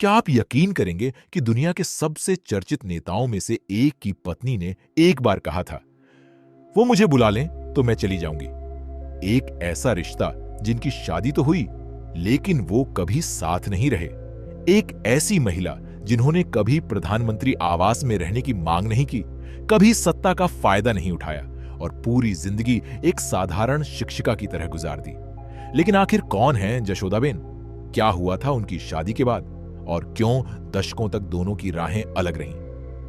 क्या आप यकीन करेंगे कि दुनिया के सबसे चर्चित नेताओं में से एक की पत्नी ने एक बार कहा था, वो मुझे बुला लें तो मैं चली जाऊंगी। एक ऐसा रिश्ता जिनकी शादी तो हुई, लेकिन वो कभी साथ नहीं रहे। एक ऐसी महिला जिन्होंने कभी प्रधानमंत्री आवास में रहने की मांग नहीं की, कभी सत्ता का फायदा नहीं उठाया और पूरी जिंदगी एक साधारण शिक्षिका की तरह गुजार दी। लेकिन आखिर कौन है जशोदाबेन? क्या हुआ था उनकी शादी के बाद और क्यों दशकों तक दोनों की राहें अलग रहीं?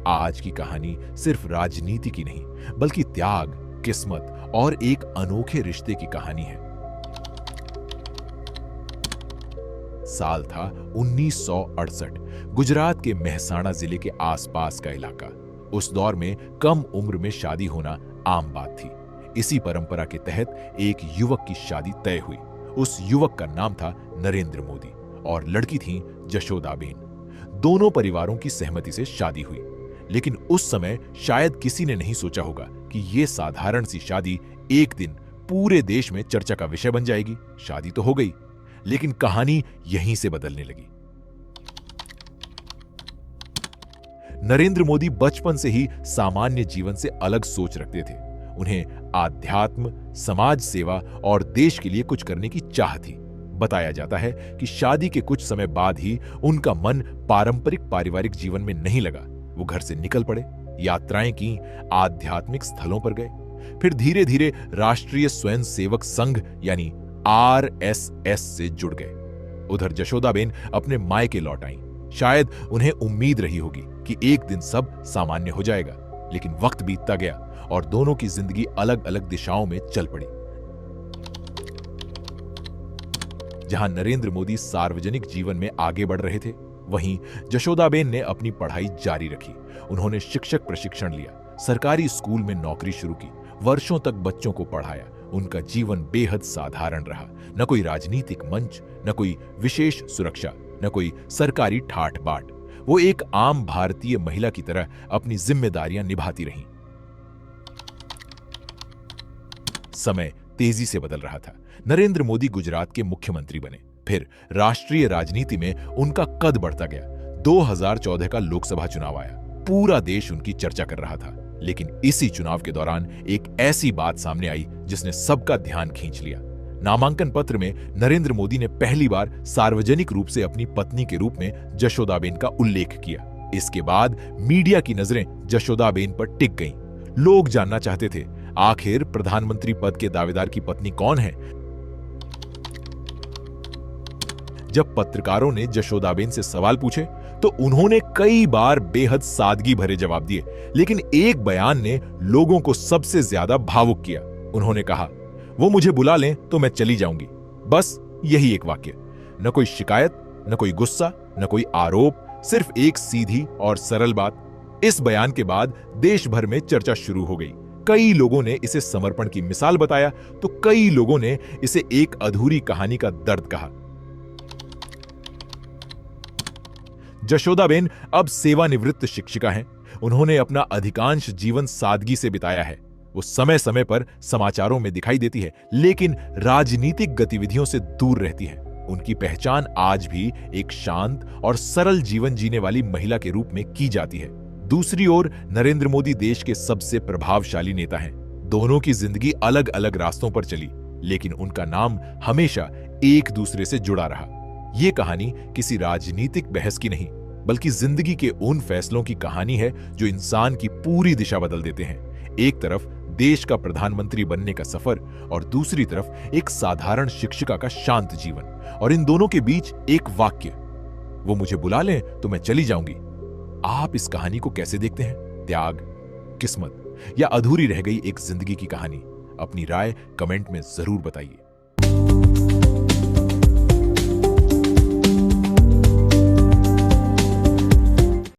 आज की कहानी सिर्फ राजनीति की नहीं, बल्कि त्याग, किस्मत और एक अनोखे रिश्ते की कहानी है। साल था 1968। गुजरात के मेहसाणा जिले के आसपास का इलाका। उस दौर में कम उम्र में शादी होना आम बात थी। इसी परंपरा के तहत एक युवक की शादी तय हुई। उस युवक का नाम था नरेंद्र मोदी और लड़की थी जशोदाबेन। दोनों परिवारों की सहमति से शादी हुई, लेकिन उस समय शायद किसी ने नहीं सोचा होगा कि यह साधारण सी शादी एक दिन पूरे देश में चर्चा का विषय बन जाएगी। शादी तो हो गई, लेकिन कहानी यहीं से बदलने लगी। नरेंद्र मोदी बचपन से ही सामान्य जीवन से अलग सोच रखते थे। उन्हें आध्यात्म, समाज सेवा और देश के लिए कुछ करने की चाह थी। बताया जाता है कि शादी के कुछ समय बाद ही उनका मन पारंपरिक पारिवारिक जीवन में नहीं लगा। वो घर से निकल पड़े, यात्राएं की, आध्यात्मिक स्थलों पर गए, फिर धीरे धीरे राष्ट्रीय स्वयंसेवक संघ यानी RSS से जुड़ गए। उधर जशोदाबेन अपने मायके लौट आईं। शायद उन्हें उम्मीद रही होगी कि एक दिन सब सामान्य हो जाएगा, लेकिन वक्त बीतता गया और दोनों की जिंदगी अलग अलग दिशाओं में चल पड़ी। जहां नरेंद्र मोदी सार्वजनिक जीवन में आगे बढ़ रहे थे, वहीं जशोदाबेन ने अपनी पढ़ाई जारी रखी। उन्होंने शिक्षक प्रशिक्षण लिया, सरकारी स्कूल में नौकरी शुरू की, वर्षों तक बच्चों को पढ़ाया। उनका जीवन बेहद साधारण रहा। न कोई राजनीतिक मंच, न कोई विशेष सुरक्षा, न कोई सरकारी ठाठ बाट। वो एक आम भारतीय महिला की तरह अपनी जिम्मेदारियां निभाती रहीं। समय तेजी से बदल रहा था। नरेंद्र मोदी गुजरात के मुख्यमंत्री बने। फिर राष्ट्रीय राजनीति में उनका कद बढ़ता गया। 2014 का लोकसभा चुनाव आया। पूरा देश उनकी चर्चा कर रहा था। लेकिन इसी चुनाव के दौरान एक ऐसी बात सामने आई जिसने सबका ध्यान खींच लिया। नामांकन पत्र में नरेंद्र मोदी ने पहली बार सार्वजनिक रूप से अपनी पत्नी के रूप में जशोदाबेन का उल्लेख किया। इसके बाद मीडिया की नजरें जशोदाबेन पर टिक गईं। लोग जानना चाहते थे, आखिर प्रधानमंत्री पद के दावेदार की पत्नी कौन है? जब पत्रकारों ने जशोदाबेन से सवाल पूछे तो उन्होंने कई बार बेहद सादगी भरे जवाब दिए, लेकिन एक बयान ने लोगों को सबसे ज्यादा भावुक किया। उन्होंने कहा, वो मुझे बुला लें तो मैं चली जाऊंगी। बस यही एक वाक्य। न कोई शिकायत, न कोई गुस्सा, न कोई आरोप, सिर्फ एक सीधी और सरल बात। इस बयान के बाद देश भर में चर्चा शुरू हो गई। कई लोगों ने इसे समर्पण की मिसाल बताया तो कई लोगों ने इसे एक अधूरी कहानी का दर्द कहा। जशोदाबेन अब सेवानिवृत्त शिक्षिका हैं। उन्होंने अपना अधिकांश जीवन सादगी से बिताया है। वो समय समय पर समाचारों में दिखाई देती है, लेकिन राजनीतिक गतिविधियों से दूर रहती है। उनकी पहचान आज भी एक शांत और सरल जीवन जीने वाली महिला के रूप में की जाती है। दूसरी ओर नरेंद्र मोदी देश के सबसे प्रभावशाली नेता हैं। दोनों की जिंदगी अलग अलग रास्तों पर चली, लेकिन उनका नाम हमेशा एक दूसरे से जुड़ा रहा। ये कहानी किसी राजनीतिक बहस की नहीं, बल्कि जिंदगी के उन फैसलों की कहानी है जो इंसान की पूरी दिशा बदल देते हैं। एक तरफ देश का प्रधानमंत्री बनने का सफर और दूसरी तरफ एक साधारण शिक्षिका का शांत जीवन, और इन दोनों के बीच एक वाक्य, वो मुझे बुला लें तो मैं चली जाऊंगी। आप इस कहानी को कैसे देखते हैं? त्याग, किस्मत या अधूरी रह गई एक जिंदगी की कहानी? अपनी राय कमेंट में जरूर बताइए।